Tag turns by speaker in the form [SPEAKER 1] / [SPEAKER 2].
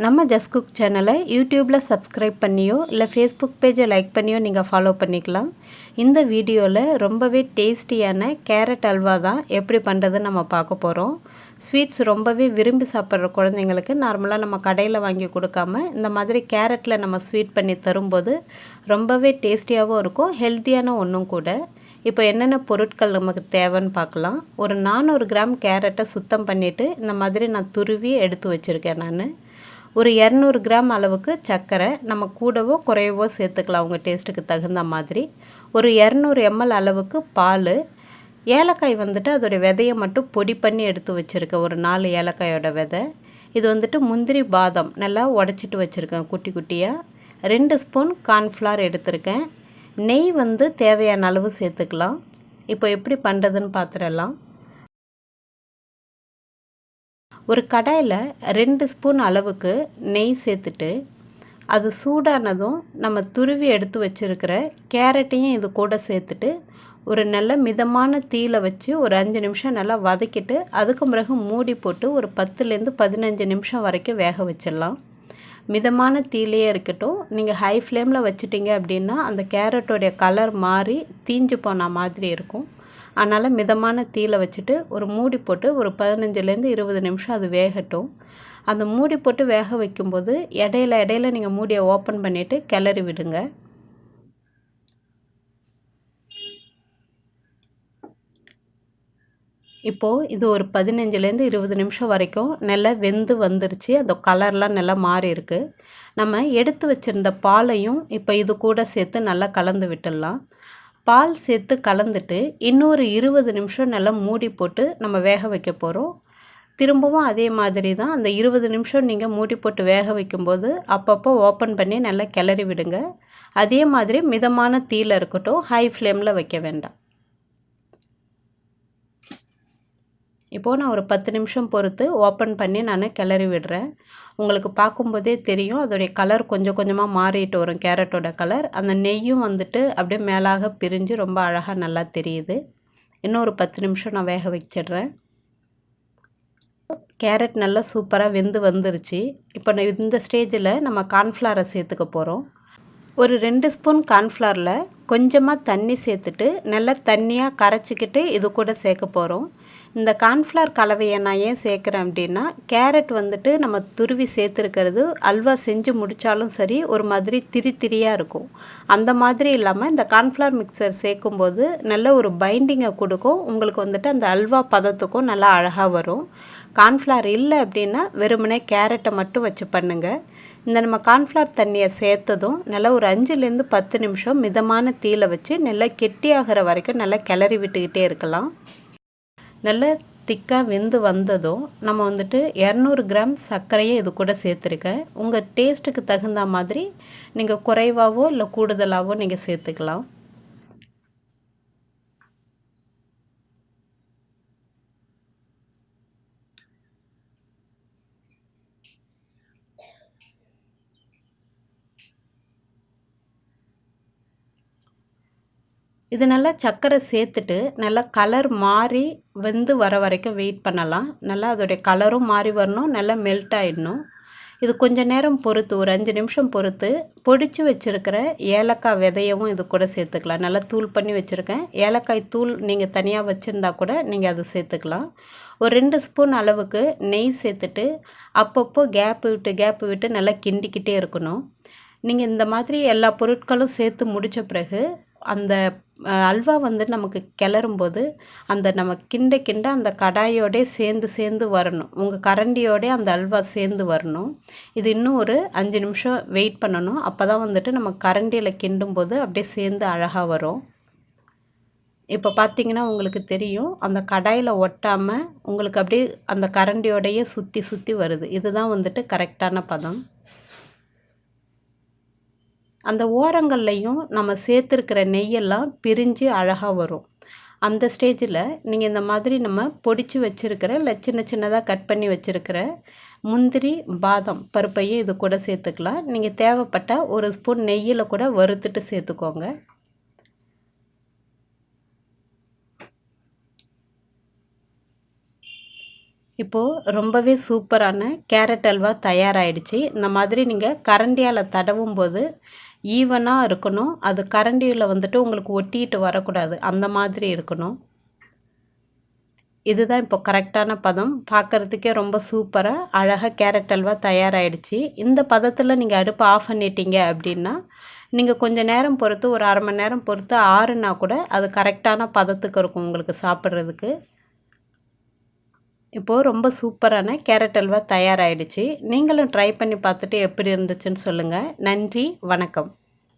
[SPEAKER 1] நம்ம just cook சேனலை யூடியூப்பில் சப்ஸ்கிரைப் பண்ணியோ இல்லை ஃபேஸ்புக் பேஜை லைக் பண்ணியோ நீங்கள் ஃபாலோ பண்ணிக்கலாம். இந்த வீடியோவில் ரொம்பவே டேஸ்டியான கேரட் அல்வா தான் எப்படி பண்ணுறதுன்னு நம்ம பார்க்க போகிறோம். ஸ்வீட்ஸ் ரொம்பவே விரும்பி சாப்பிட்ற குழந்தைங்களுக்கு நார்மலாக நம்ம கடையில் வாங்கி கொடுக்காம இந்த மாதிரி கேரட்டில் நம்ம ஸ்வீட் பண்ணி தரும்போது ரொம்பவே டேஸ்டியாகவும் இருக்கும், ஹெல்த்தியான ஒன்றும் கூட. இப்போ என்னென்ன பொருட்கள் நமக்கு தேவைன்னு பார்க்கலாம். ஒரு 400 கிராம் கேரட்டை சுத்தம் பண்ணிவிட்டு இந்த மாதிரி நான் துருவி எடுத்து வச்சுருக்கேன். ஒரு 200 கிராம் அளவுக்கு சர்க்கரை நம்ம கூடவோ குறையவோ சேர்த்துக்கலாம் உங்கள் டேஸ்ட்டுக்கு தகுந்த மாதிரி. ஒரு 200 ml அளவுக்கு பால். ஏலக்காய் அதோடைய விதையை மட்டும் பொடி பண்ணி எடுத்து வச்சுருக்கேன், ஒரு 4 ஏலக்காயோட விதை. இது முந்திரி பாதாம் நல்லா உடச்சிட்டு வச்சுருக்கேன் குட்டி குட்டியாக. 2 ஸ்பூன் கார்ன்ஃப்ளவர் எடுத்திருக்கேன். நெய் தேவையான அளவு சேர்த்துக்கலாம். இப்போ எப்படி பண்ணுறதுன்னு பார்த்துடலாம். ஒரு கடாயில் 2 ஸ்பூன் அளவுக்கு நெய் சேர்த்துட்டு அது சூடானதும் நம்ம துருவி எடுத்து வச்சுருக்கிற கேரட்டையும் இது கூட சேர்த்துட்டு ஒரு நல்ல மிதமான தீயில வச்சு ஒரு 5 நிமிஷம் நல்லா வதக்கிட்டு அதுக்கு பிறகு மூடி போட்டு ஒரு 10லேருந்து 15 நிமிஷம் வரைக்கும் வேக வச்சிடலாம். மிதமான தீயிலே இருக்கட்டும். நீங்கள் ஹை ஃப்ளேமில் வச்சுட்டிங்க அப்படின்னா அந்த கேரட்டோடைய கலர் மாறி தீஞ்சு போன மாதிரி இருக்கும். அதனால் மிதமான தீயில வச்சுட்டு ஒரு மூடி போட்டு ஒரு 15லேருந்து 20 நிமிஷம் அது வேகட்டும். அந்த மூடி போட்டு வேக வைக்கும்போது இடையில நீங்கள் மூடியை ஓப்பன் பண்ணிவிட்டு கிளறி விடுங்க. இப்போது இது ஒரு 15லேருந்து 20 நிமிஷம் வரைக்கும் நல்லா வெந்து வந்துருச்சு. அந்த கலர்லாம் நல்லா மாறி இருக்குது. நம்ம எடுத்து வச்சுருந்த பாலையும் இப்போ இது கூட சேர்த்து நல்லா கலந்து விட்டுடலாம். பால் சேர்த்து கலந்துட்டு இன்னொரு 20 நிமிஷம் நல்லா மூடி போட்டு நம்ம வேக வைக்க போகிறோம். திரும்பவும் அதே மாதிரி தான் அந்த 20 நிமிஷம் நீங்கள் மூடி போட்டு வேக வைக்கும்போது அப்பப்போ ஓப்பன் பண்ணி நல்லா கிளறி விடுங்க. அதே மாதிரி மிதமான தீயில இருக்கட்டும், ஹை ஃப்ளேமில் வைக்க வேண்டாம். இப்போது நான் ஒரு 10 நிமிஷம் பொறுத்து ஓப்பன் பண்ணி நான் கிளறி விடுறேன். உங்களுக்கு பார்க்கும்போதே தெரியும் அதோடைய கலர் கொஞ்சம் கொஞ்சமாக மாறிட்டு வரும், கேரட்டோட கலர். அந்த நெய்யும் அப்படியே மேலாக பிரிஞ்சு ரொம்ப அழகாக நல்லா தெரியுது. இன்னும் ஒரு 10 நிமிஷம் நான் வேக வச்சிடுறேன். கேரட் நல்லா சூப்பராக வெந்து வந்துருச்சு. இப்போ இந்த ஸ்டேஜில் நம்ம கார்ன்ஃப்ளவரை சேர்த்துக்க போகிறோம். ஒரு 2 ஸ்பூன் கார்ன்ஃப்ளவரில் கொஞ்சமாக தண்ணி சேர்த்துட்டு நல்லா தண்ணியாக கரைச்சிக்கிட்டு இது கூட சேர்க்க போகிறோம். இந்த கார்ன்ஃப்ளவர் கலவையை நான் ஏன் சேர்க்குறேன் அப்படின்னா, கேரட் நம்ம துருவி சேர்த்துருக்கிறது அல்வா செஞ்சு முடித்தாலும் சரி ஒரு மாதிரி திரியாக இருக்கும். அந்த மாதிரி இல்லாமல் இந்த கார்ன்ஃப்ளவர் மிக்சர் சேர்க்கும்போது நல்ல ஒரு பைண்டிங்கை கொடுக்கும். உங்களுக்கு அந்த அல்வா பதத்துக்கும் நல்லா அழகாக வரும். கார்ன்ஃப்ளவர் இல்லை அப்படின்னா வெறுமனே கேரட்டை மட்டும் வச்சு பண்ணுங்கள். இந்த நம்ம கார்ன்ஃப்ளவர் தண்ணியை சேர்த்ததும் நல்லா ஒரு 5லேருந்து 10 நிமிஷம் மிதமான தீயில வச்சு நல்லா கெட்டியாகிற வரைக்கும் நல்லா கிளறி விட்டுக்கிட்டே இருக்கலாம். நல்லா திக்காக வெந்து வந்ததும் நம்ம 200 கிராம் சர்க்கரையை இது கூட சேர்த்துருக்கேன். உங்கள் டேஸ்ட்டுக்கு தகுந்த மாதிரி நீங்கள் குறைவாகவோ இல்லை கூடுதலாகவோ நீங்கள் சேர்த்துக்கலாம். இது நல்லா சர்க்கரை சேர்த்துட்டு நல்லா கலர் மாறி வெந்து வர வரைக்கும் வெயிட் பண்ணலாம். நல்லா அதோடைய கலரும் மாறி வரணும், நல்லா மெல்ட் ஆகிடணும். இது கொஞ்சம் நேரம் பொறுத்து ஒரு 5 நிமிஷம் பொறுத்து பொடிச்சு வச்சுருக்கிற ஏலக்காய் விதையவும் இது கூட சேர்த்துக்கலாம். நல்லா தூள் பண்ணி வச்சுருக்கேன். ஏலக்காய் தூள் நீங்கள் தனியாக வச்சுருந்தா கூட நீங்கள் அதை சேர்த்துக்கலாம். ஒரு 2 ஸ்பூன் அளவுக்கு நெய் சேர்த்துட்டு அப்பப்போ கேப்பு விட்டு நல்லா கிண்டிக்கிட்டே இருக்கணும். நீங்கள் இந்த மாதிரி எல்லா பொருட்களும் சேர்த்து முடித்த பிறகு அந்த அல்வா நமக்கு கிளறும்போது அந்த நம்ம கிண்ட அந்த கடாயோடே சேர்ந்து வரணும். உங்கள் கரண்டியோடே அந்த அல்வா சேர்ந்து வரணும். இது இன்னும் ஒரு 5 நிமிஷம் வெயிட் பண்ணணும். அப்போ தான் நம்ம கரண்டியில் கிண்டும்போது அப்படியே சேர்ந்து அழகாக வரும். இப்போ பார்த்தீங்கன்னா உங்களுக்கு தெரியும் அந்த கடாயில் ஒட்டாமல் உங்களுக்கு அப்படியே அந்த கரண்டியோடையே சுற்றி வருது. இதுதான் கரெக்டான பதம். அந்த ஓரங்கள்லையும் நம்ம சேர்த்துருக்கிற நெய்யெல்லாம் பிரிஞ்சு அழகாக வரும். அந்த ஸ்டேஜில் நீங்கள் இந்த மாதிரி நம்ம பொடிச்சு வச்சுருக்கிற இல்லை சின்னதாக கட் பண்ணி வச்சுருக்கிற முந்திரி பாதாம் பருப்பையும் இது கூட சேர்த்துக்கலாம். நீங்கள் தேவைப்பட்டால் ஒரு ஸ்பூன் நெய்யில் கூட வறுத்துட்டு சேர்த்துக்கோங்க. இப்போது ரொம்பவே சூப்பரான கேரட் அல்வா தயாராகிடுச்சு. இந்த மாதிரி நீங்கள் கரண்டியால் தடவும் போது ஈவனாக இருக்கணும். அது கரண்டியில் வந்துட்டு உங்களுக்கு ஒட்டிட்டு வரக்கூடாது. அந்த மாதிரி இருக்கணும். இதுதான் இப்போ கரெக்டான பதம். பார்க்குறதுக்கே ரொம்ப சூப்பராக அழகாக கேரட் அல்வா தயாராகிடுச்சு. இந்த பதத்தில் நீங்கள் அடுப்பை ஆஃப் பண்ணிட்டீங்க அப்படின்னா, நீங்கள் கொஞ்சம் நேரம் பொறுத்து ஒரு 1/2 மணி நேரம் பொறுத்து ஆறுனா கூட அது கரெக்டான பதத்துக்கு இருக்கும் உங்களுக்கு சாப்பிட்றதுக்கு. இப்போது ரொம்ப சூப்பரான கேரட் அல்வா தயாராகிடுச்சு. நீங்களும் ட்ரை பண்ணி பார்த்துட்டு எப்படி இருந்துச்சுன்னு சொல்லுங்கள். நன்றி, வணக்கம்.